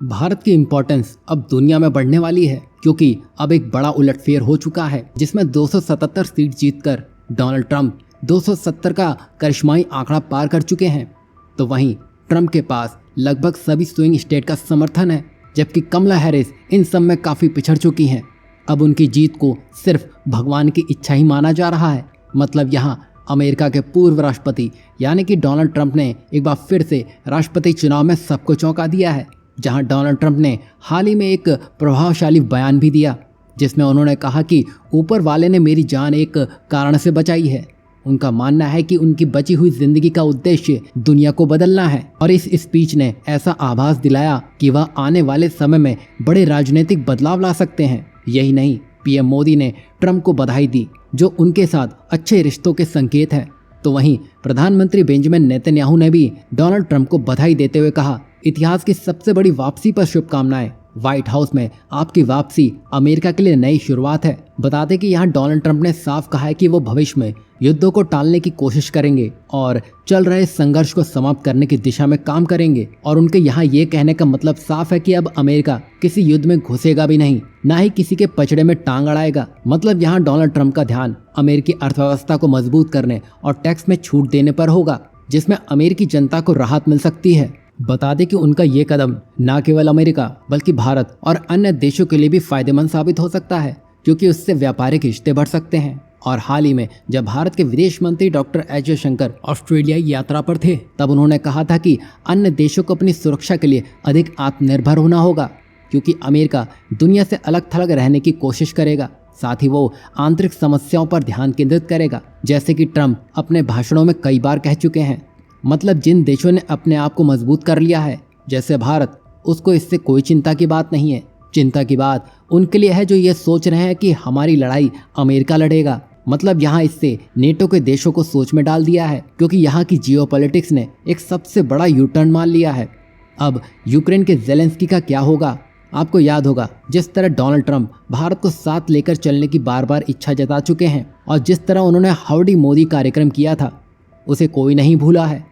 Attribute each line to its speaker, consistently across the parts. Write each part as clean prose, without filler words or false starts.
Speaker 1: भारत की इम्पोर्टेंस अब दुनिया में बढ़ने वाली है, क्योंकि अब एक बड़ा उलटफेर हो चुका है जिसमें 277 सीट जीतकर डोनाल्ड ट्रंप 270 का करिश्माई आंकड़ा पार कर चुके हैं। तो वहीं ट्रंप के पास लगभग सभी स्विंग स्टेट का समर्थन है, जबकि कमला हैरिस इन सब में काफ़ी पिछड़ चुकी हैं। अब उनकी जीत को सिर्फ भगवान की इच्छा ही माना जा रहा है। मतलब यहाँ अमेरिका के पूर्व राष्ट्रपति यानी कि डोनाल्ड ट्रंप ने एक बार फिर से राष्ट्रपति चुनाव में सबको चौंका दिया है। जहां डोनाल्ड ट्रंप ने हाल ही में एक प्रभावशाली बयान भी दिया, जिसमें उन्होंने कहा कि ऊपर वाले ने मेरी जान एक कारण से बचाई है। उनका मानना है कि उनकी बची हुई जिंदगी का उद्देश्य दुनिया को बदलना है, और इस स्पीच ने ऐसा आभास दिलाया कि वह आने वाले समय में बड़े राजनीतिक बदलाव ला सकते हैं। यही नहीं, पीएम मोदी ने ट्रंप को बधाई दी, जो उनके साथ अच्छे रिश्तों के संकेत है। तो वहीं प्रधानमंत्री बेंजामिन नेतन्याहू ने भी डोनाल्ड ट्रंप को बधाई देते हुए कहा, इतिहास की सबसे बड़ी वापसी पर शुभकामनाएं। व्हाइट हाउस में आपकी वापसी अमेरिका के लिए नई शुरुआत है। बता दें कि यहाँ डोनाल्ड ट्रंप ने साफ कहा है कि वो भविष्य में युद्धों को टालने की कोशिश करेंगे और चल रहे संघर्ष को समाप्त करने की दिशा में काम करेंगे। और उनके यहाँ ये कहने का मतलब साफ है कि अब अमेरिका किसी युद्ध में घुसेगा भी नहीं, ना ही किसी के पचड़े में टांग अड़ाएगा। मतलब यहाँ डोनाल्ड ट्रंप का ध्यान अमेरिकी अर्थव्यवस्था को मजबूत करने और टैक्स में छूट देने पर होगा, जिसमें अमेरिकी जनता को राहत मिल सकती है। बता दें कि उनका ये कदम न केवल अमेरिका बल्कि भारत और अन्य देशों के लिए भी फायदेमंद साबित हो सकता है, क्योंकि उससे व्यापारिक रिश्ते बढ़ सकते हैं। और हाल ही में जब भारत के विदेश मंत्री डॉक्टर एस जयशंकर ऑस्ट्रेलियाई यात्रा पर थे, तब उन्होंने कहा था कि अन्य देशों को अपनी सुरक्षा के लिए अधिक आत्मनिर्भर होना होगा, क्योंकि अमेरिका दुनिया से अलग थलग रहने की कोशिश करेगा। साथ ही वो आंतरिक समस्याओं पर ध्यान केंद्रित करेगा, जैसे कि ट्रंप अपने भाषणों में कई बार कह चुके हैं। मतलब जिन देशों ने अपने आप को मजबूत कर लिया है, जैसे भारत, उसको इससे कोई चिंता की बात नहीं है। चिंता की बात उनके लिए है जो ये सोच रहे हैं कि हमारी लड़ाई अमेरिका लड़ेगा। मतलब यहाँ इससे नेटो के देशों को सोच में डाल दिया है, क्योंकि यहाँ की जियोपॉलिटिक्स ने एक सबसे बड़ा यू टर्न मान लिया है। अब यूक्रेन के ज़ेलेंस्की का क्या होगा? आपको याद होगा जिस तरह डोनाल्ड ट्रंप भारत को साथ लेकर चलने की बार बार इच्छा जता चुके हैं, और जिस तरह उन्होंने हाउडी मोदी कार्यक्रम किया था, उसे कोई नहीं भूला है।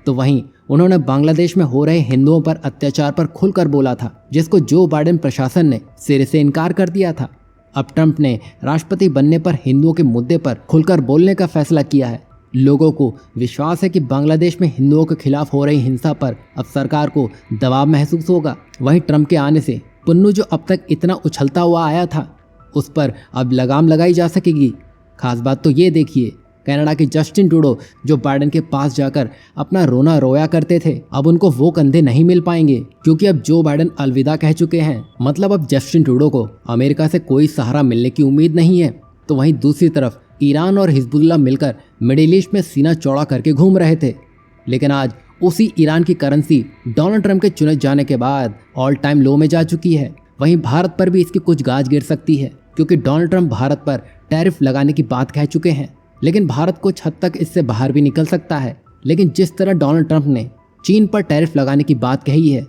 Speaker 1: तो वहीं उन्होंने बांग्लादेश में हो रहे हिंदुओं पर अत्याचार पर खुलकर बोला था, जिसको जो बाइडेन प्रशासन ने सिरे से इनकार कर दिया था। अब ट्रंप ने राष्ट्रपति बनने पर हिंदुओं के मुद्दे पर खुलकर बोलने का फैसला किया है। लोगों को विश्वास है कि बांग्लादेश में हिंदुओं के खिलाफ हो रही हिंसा पर अब सरकार को दबाव महसूस होगा। वहीं ट्रंप के आने से पुन्नू जो अब तक इतना उछलता हुआ आया था, उस पर अब लगाम लगाई जा सकेगी। खास बात तो ये देखिए, कनाडा के जस्टिन ट्रूडो जो बाइडेन के पास जाकर अपना रोना रोया करते थे, अब उनको वो कंधे नहीं मिल पाएंगे, क्योंकि अब जो बाइडेन अलविदा कह चुके हैं। मतलब अब जस्टिन ट्रूडो को अमेरिका से कोई सहारा मिलने की उम्मीद नहीं है। तो वहीं दूसरी तरफ ईरान और हिजबुल्लाह मिलकर मिडिल ईस्ट में सीना चौड़ा करके घूम रहे थे, लेकिन आज उसी ईरान की करेंसी डोनाल्ड ट्रंप के चुने जाने के बाद ऑल टाइम लो में जा चुकी है। वहीं भारत पर भी इसकी कुछ गाज गिर सकती है, क्योंकि डोनाल्ड ट्रंप भारत पर टैरिफ लगाने की बात कह चुके हैं, लेकिन भारत कुछ हद तक इससे बाहर भी निकल सकता है। लेकिन जिस तरह डोनाल्ड ट्रंप ने चीन पर टैरिफ लगाने की बात कही है,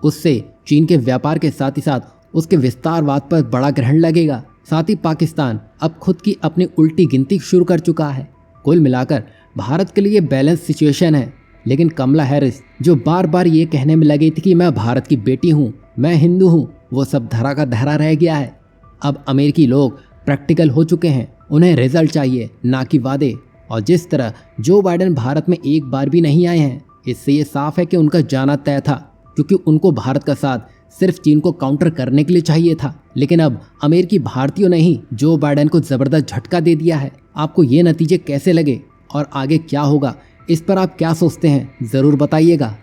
Speaker 1: उससे चीन के व्यापार के साथ ही साथ उसके विस्तारवाद पर बड़ा ग्रहण लगेगा। साथ ही पाकिस्तान अब खुद की अपनी उल्टी गिनती शुरू कर चुका है। कुल मिलाकर भारत के लिए बैलेंस सिचुएशन है, लेकिन कमला हैरिस जो बार बार ये कहने में लगी थी कि मैं भारत की बेटी हूँ, मैं हिंदू हूँ, वो सब धरा का धरा रह गया है। अब अमेरिकी लोग प्रैक्टिकल हो चुके हैं, उन्हें रिजल्ट चाहिए, ना कि वादे। और जिस तरह जो बाइडेन भारत में एक बार भी नहीं आए हैं, इससे ये साफ है कि उनका जाना तय था, क्योंकि उनको भारत का साथ सिर्फ चीन को काउंटर करने के लिए चाहिए था। लेकिन अब अमेरिकी भारतीयों ने ही जो बाइडेन को ज़बरदस्त झटका दे दिया है। आपको ये नतीजे कैसे लगे और आगे क्या होगा, इस पर आप क्या सोचते हैं, ज़रूर बताइएगा।